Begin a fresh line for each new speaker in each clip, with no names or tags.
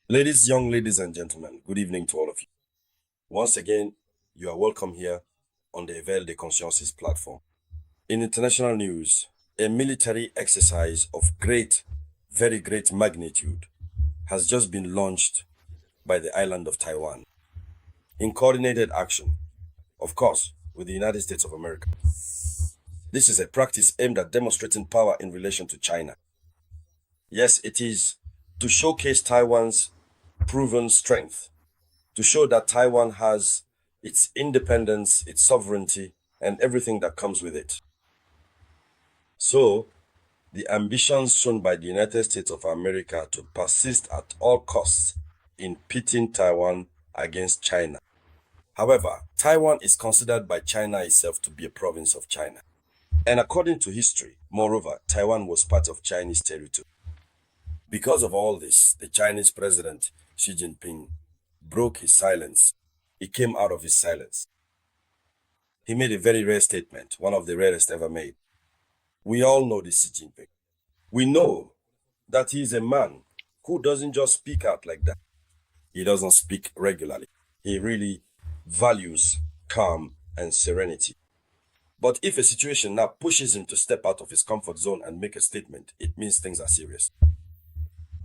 Young ladies and gentlemen, good evening to all of you. Once again, you are welcome here on the Éveil des Consciences platform. In international news, a military exercise of very great magnitude has just been launched by the island of Taiwan in coordinated action, of course, with the United States of America. This is a practice aimed at demonstrating power in relation to China. Yes, it is to showcase Taiwan's proven strength, to show that Taiwan has its independence, its sovereignty, and everything that comes with it. So, the ambitions shown by the United States of America to persist at all costs in pitting Taiwan against China. However, Taiwan is considered by China itself to be a province of China. And according to history, moreover, Taiwan was part of Chinese territory. Because of all this, the Chinese president, Xi Jinping, broke his silence. He came out of his silence. He made a very rare statement, one of the rarest ever made. We all know this Xi Jinping. We know that he is a man who doesn't just speak out like that. He doesn't speak regularly. He really values calm and serenity. But if a situation now pushes him to step out of his comfort zone and make a statement, it means things are serious.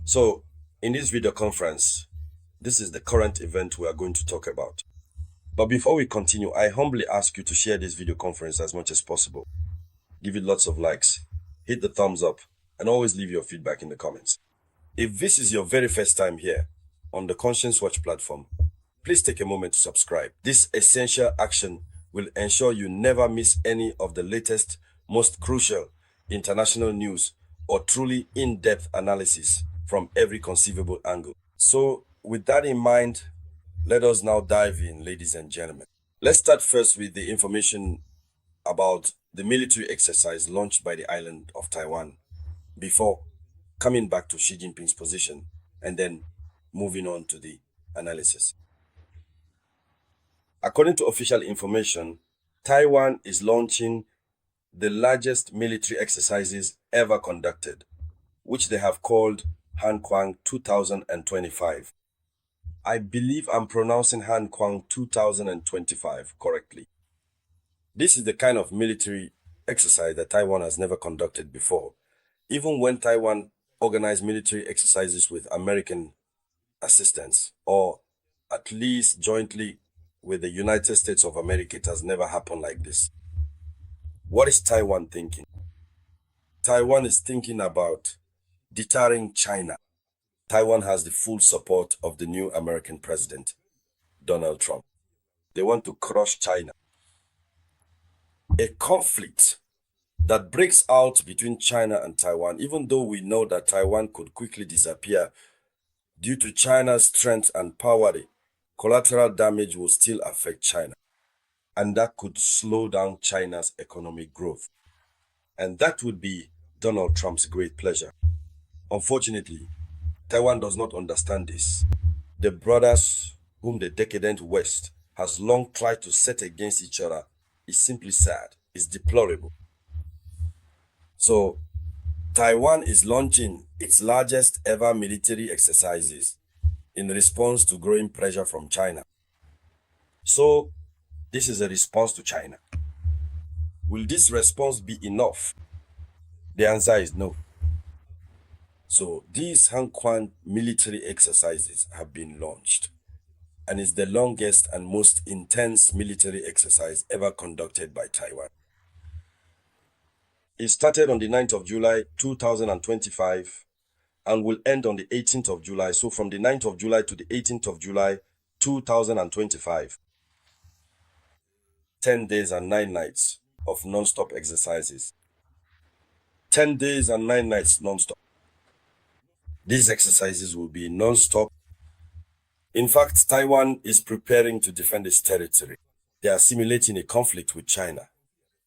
So, in this video conference, this is the current event we are going to talk about. But before we continue, I humbly ask you to share this video conference as much as possible. Give it lots of likes, hit the thumbs up, and always leave your feedback in the comments. If this is your very first time here on the Conscience Watch platform, please take a moment to subscribe. This essential action will ensure you never miss any of the latest, most crucial international news or truly in-depth analysis from every conceivable angle. So, with that in mind, let us now dive in, ladies and gentlemen. Let's start first with the information about the military exercise launched by the island of Taiwan before coming back to Xi Jinping's position and then moving on to the analysis. According to official information, Taiwan is launching the largest military exercises ever conducted, which they have called Hankwang 2025. I believe I'm pronouncing Hankwang 2025 correctly. This is the kind of military exercise that Taiwan has never conducted before. Even when Taiwan organized military exercises with American assistance, or at least jointly with the United States of America, it has never happened like this. What is Taiwan thinking? Taiwan is thinking about deterring China. Taiwan has the full support of the new American president, Donald Trump. They want to crush China. A conflict that breaks out between China and Taiwan, even though we know that Taiwan could quickly disappear due to China's strength and power, collateral damage will still affect China. And that could slow down China's economic growth. And that would be Donald Trump's great pleasure. Unfortunately, Taiwan does not understand this. The brothers whom the decadent West has long tried to set against each other is simply sad, is deplorable. So, Taiwan is launching its largest ever military exercises in response to growing pressure from China. So, this is a response to China. Will this response be enough? The answer is no. So, these Hankwang military exercises have been launched, and is the longest and most intense military exercise ever conducted by Taiwan. It started on the 9th of July 2025 and will end on the 18th of July. So from the 9th of July to the 18th of July 2025, 10 days and 9 nights of non-stop exercises. 10 days and 9 nights non-stop. These exercises will be non-stop. In fact, Taiwan is preparing to defend its territory. They are simulating a conflict with China,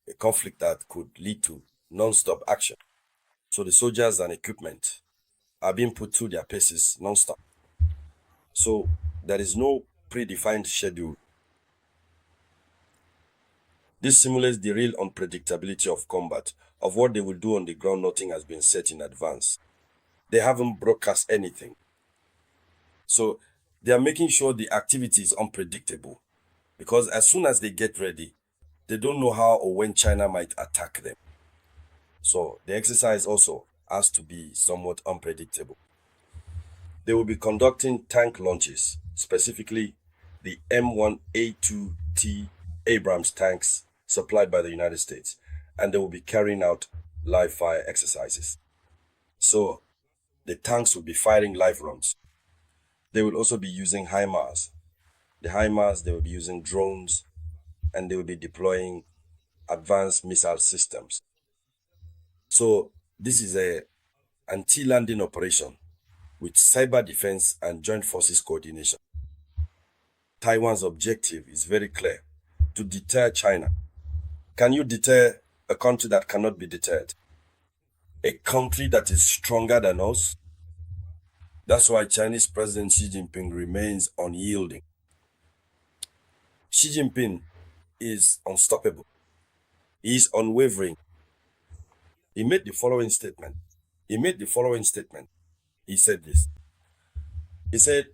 a conflict that could lead to non-stop action. So the soldiers and equipment are being put through their paces non-stop. So there is no predefined schedule. This simulates the real unpredictability of combat. Of what they will do on the ground, nothing has been set in advance. They haven't broadcast anything. So they are making sure the activity is unpredictable, because as soon as they get ready, they don't know how or when China might attack them. So the exercise also has to be somewhat unpredictable. They will be conducting tank launches, specifically the M1A2T Abrams tanks supplied by the United States, and they will be carrying out live fire exercises. So the tanks will be firing live rounds. They will also be using HIMARS. The HIMARS, they will be using drones, and they will be deploying advanced missile systems. So this is a anti-landing operation with cyber defense and joint forces coordination. Taiwan's objective is very clear: to deter China. Can you deter a country that cannot be deterred? A country that is stronger than us? That's why Chinese President Xi Jinping remains unyielding. Xi Jinping is unstoppable. He is unwavering. He made the following statement. He said this. He said,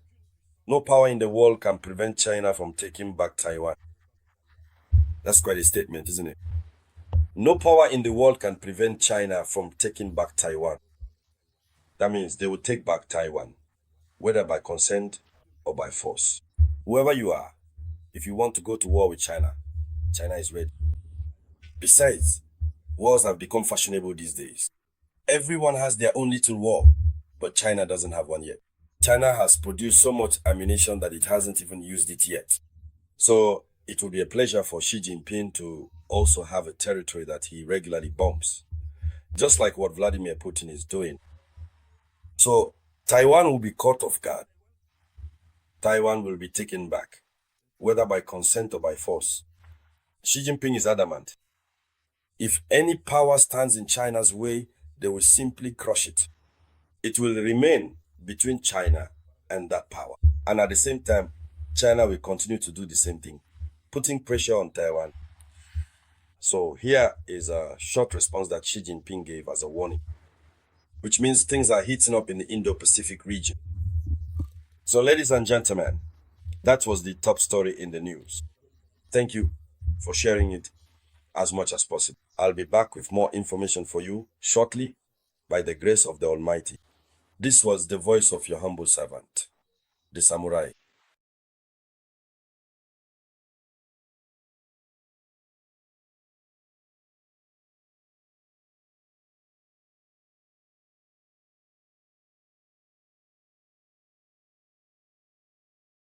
"No power in the world can prevent China from taking back Taiwan." That's quite a statement, isn't it? No power in the world can prevent China from taking back Taiwan. That means they will take back Taiwan, whether by consent or by force. Whoever you are, if you want to go to war with China, China is ready. Besides, wars have become fashionable these days. Everyone has their own little war, but China doesn't have one yet. China has produced so much ammunition that it hasn't even used it yet. So it will be a pleasure for Xi Jinping to also have a territory that he regularly bombs, just like what Vladimir Putin is doing. So Taiwan will be caught off guard. Taiwan will be taken back, whether by consent or by force. Xi Jinping is adamant. If any power stands in China's way, they will simply crush it. It will remain between China and that power. And at the same time, China will continue to do the same thing, putting pressure on Taiwan. So here is a short response that Xi Jinping gave as a warning, which means things are heating up in the Indo-Pacific region. So ladies and gentlemen, that was the top story in the news. Thank you for sharing it as much as possible. I'll be back with more information for you shortly by the grace of the Almighty. This was the voice of your humble servant, the Samouraï.